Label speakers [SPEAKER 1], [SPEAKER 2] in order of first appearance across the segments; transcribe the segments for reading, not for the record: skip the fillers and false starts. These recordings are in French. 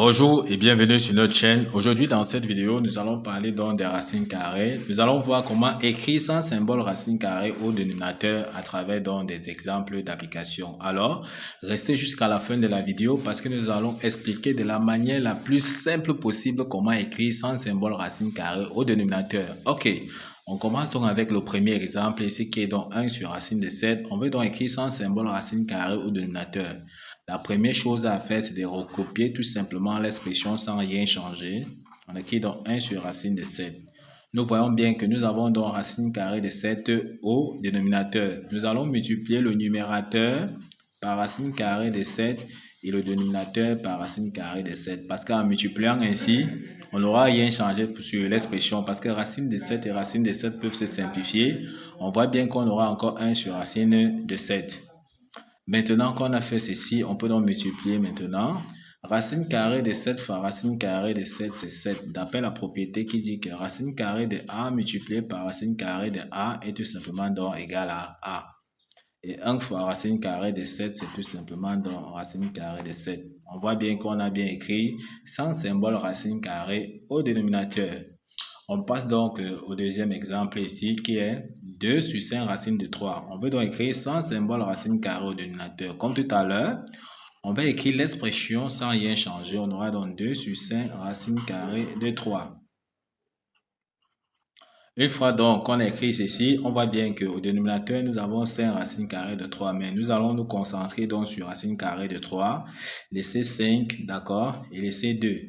[SPEAKER 1] Bonjour et bienvenue sur notre chaîne. Aujourd'hui, dans cette vidéo, nous allons parler donc des racines carrées. Nous allons voir comment écrire sans symbole racine carrée au dénominateur à travers donc des exemples d'application. Alors, restez jusqu'à la fin de la vidéo parce que nous allons expliquer de la manière la plus simple possible comment écrire sans symbole racine carrée au dénominateur. Ok, on commence donc avec le premier exemple ici qui est donc 1 sur racine de 7. On veut donc écrire sans symbole racine carrée au dénominateur. La première chose à faire, c'est de recopier tout simplement l'expression sans rien changer. On écrit donc 1 sur racine de 7. Nous voyons bien que nous avons donc racine carrée de 7 au dénominateur. Nous allons multiplier le numérateur par racine carrée de 7 et le dénominateur par racine carrée de 7. Parce qu'en multipliant ainsi, on n'aura rien changé sur l'expression parce que racine de 7 et racine de 7 peuvent se simplifier. On voit bien qu'on aura encore 1 sur racine de 7. Maintenant qu'on a fait ceci, on peut donc multiplier maintenant. Racine carrée de 7 fois racine carrée de 7, c'est 7. D'après la propriété qui dit que racine carrée de A multiplié par racine carrée de A est tout simplement donc égal à A. Et 1 fois racine carrée de 7, c'est tout simplement donc racine carrée de 7. On voit bien qu'on a bien écrit sans symbole racine carrée au dénominateur. On passe donc au deuxième exemple ici qui est 2 sur 5 racine de 3. On veut donc écrire sans symbole racine carrée au dénominateur. Comme tout à l'heure, on va écrire l'expression sans rien changer. On aura donc 2 sur 5 racine carrée de 3. Une fois donc qu'on a écrit ceci, on voit bien qu'au dénominateur, nous avons 5 racines carrées de 3. Mais nous allons nous concentrer donc sur racine carrée de 3. Laisser 5, d'accord, et laisser 2.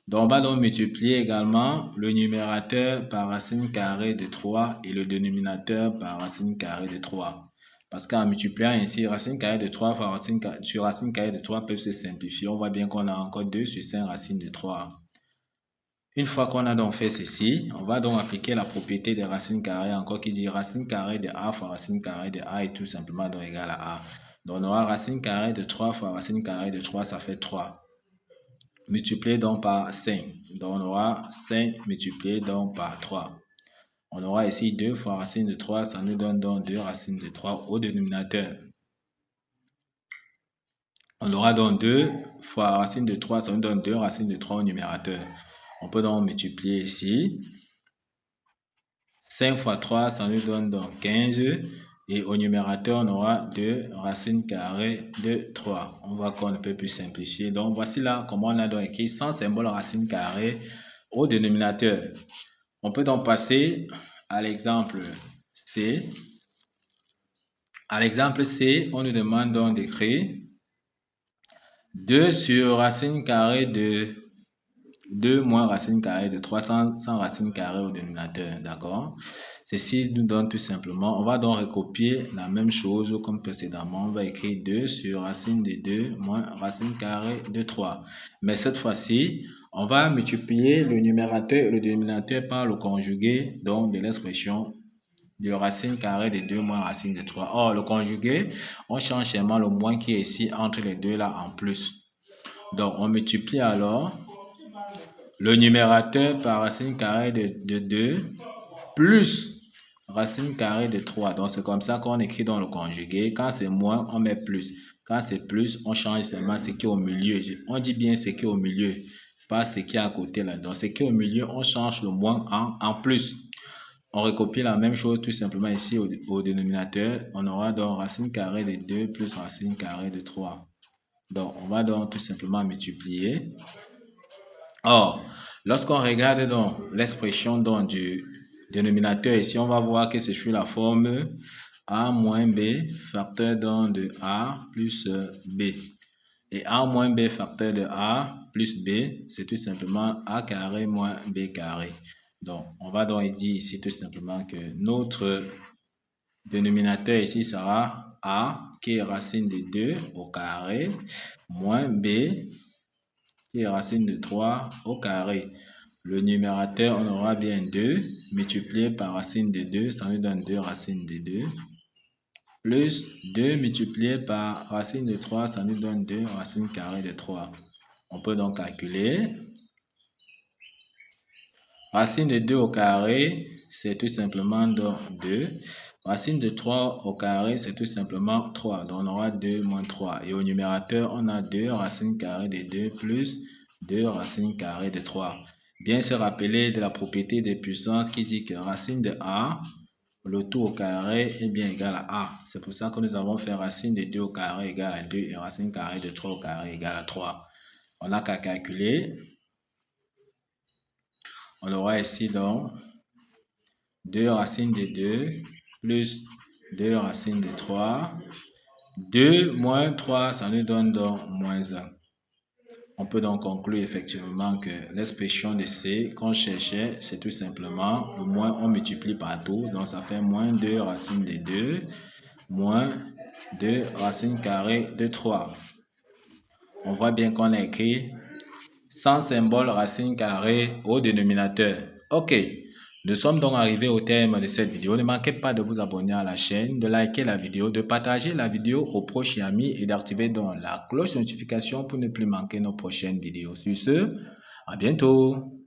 [SPEAKER 1] Donc, on va donc multiplier également le numérateur par racine carrée de 3 et le dénominateur par racine carrée de 3. Parce qu'en multipliant ainsi, racine carrée de 3 fois racine carrée de 3 peuvent se simplifier. On voit bien qu'on a encore 2 sur 5 racines de 3. Une fois qu'on a donc fait ceci, on va donc appliquer la propriété des racines carrées encore qui dit racine carrée de A fois racine carrée de A est tout simplement donc égal à A. Donc, on aura racine carrée de 3 fois racine carrée de 3, ça fait 3. Multiplié donc par 5. Donc, on aura 5 multiplié donc par 3. On aura ici 2 fois racine de 3, ça nous donne donc 2 racines de 3 au dénominateur. On aura donc 2 fois racine de 3, ça nous donne 2 racines de 3 au numérateur. On peut donc multiplier ici. 5 fois 3, ça nous donne donc 15. Et au numérateur, on aura 2 racines carrées de 3. On voit qu'on ne peut plus simplifier. Donc, voici là comment on a donc écrit sans symbole racine carrée au dénominateur. On peut donc passer à l'exemple C. À l'exemple C, on nous demande donc d'écrire 2 sur racine carrée de 2 moins racine carrée de 3 sans racine carrée au dénominateur, d'accord? Ceci nous donne tout simplement, on va donc recopier la même chose comme précédemment. On va écrire 2 sur racine de 2 moins racine carrée de 3. Mais cette fois-ci, on va multiplier le numérateur et le dénominateur par le conjugué donc de l'expression de racine carrée de 2 moins racine de 3. Or, le conjugué, on change seulement le moins qui est ici entre les deux là en plus. Donc, on multiplie alors le numérateur par racine carrée de 2 plus racine carrée de 3. Donc, c'est comme ça qu'on écrit dans le conjugué. Quand c'est moins, on met plus. Quand c'est plus, on change seulement ce qui est au milieu. On dit bien ce qui est au milieu, pas ce qui est à côté là. Donc, ce qui est au milieu, on change le moins en plus. On recopie la même chose tout simplement ici au dénominateur. On aura donc racine carrée de 2 plus racine carrée de 3. Donc, on va donc tout simplement multiplier. Or, lorsqu'on regarde donc l'expression du dénominateur ici, on va voir que c'est sur la forme A moins B facteur donc de A plus B. Et A moins B facteur de A plus B, c'est tout simplement A carré moins B carré. Donc, on va donc dire ici tout simplement que notre dénominateur ici sera A qui est racine de 2 au carré moins B qui est racine de 3 au carré. Le numérateur, on aura bien 2 multiplié par racine de 2, ça nous donne 2 racines de 2. Plus 2 multiplié par racine de 3, ça nous donne 2 racines carrées de 3. On peut donc calculer. Racine de 2 au carré, c'est tout simplement donc 2. Racine de 3 au carré, c'est tout simplement 3. Donc, on aura 2 moins 3. Et au numérateur, on a 2 racines carrées de 2 plus 2 racine carrée de 3. Bien se rappeler de la propriété des puissances qui dit que racine de A, le tout au carré est bien égal à A. C'est pour ça que nous avons fait racine de 2 au carré égale à 2 et racine carrée de 3 au carré égale à 3. On n'a qu'à calculer. On aura ici donc 2 racines de 2 plus 2 racines de 3. 2 moins 3, ça nous donne donc moins 1. On peut donc conclure effectivement que l'expression de C qu'on cherchait, c'est tout simplement le moins, on multiplie par 2, donc ça fait moins 2 racines de 2, moins 2 racines carrées de 3. On voit bien qu'on a écrit sans symbole racine carrée au dénominateur. Ok, nous sommes donc arrivés au terme de cette vidéo. Ne manquez pas de vous abonner à la chaîne, de liker la vidéo, de partager la vidéo aux proches et amis et d'activer donc la cloche de notification pour ne plus manquer nos prochaines vidéos. Sur ce, à bientôt.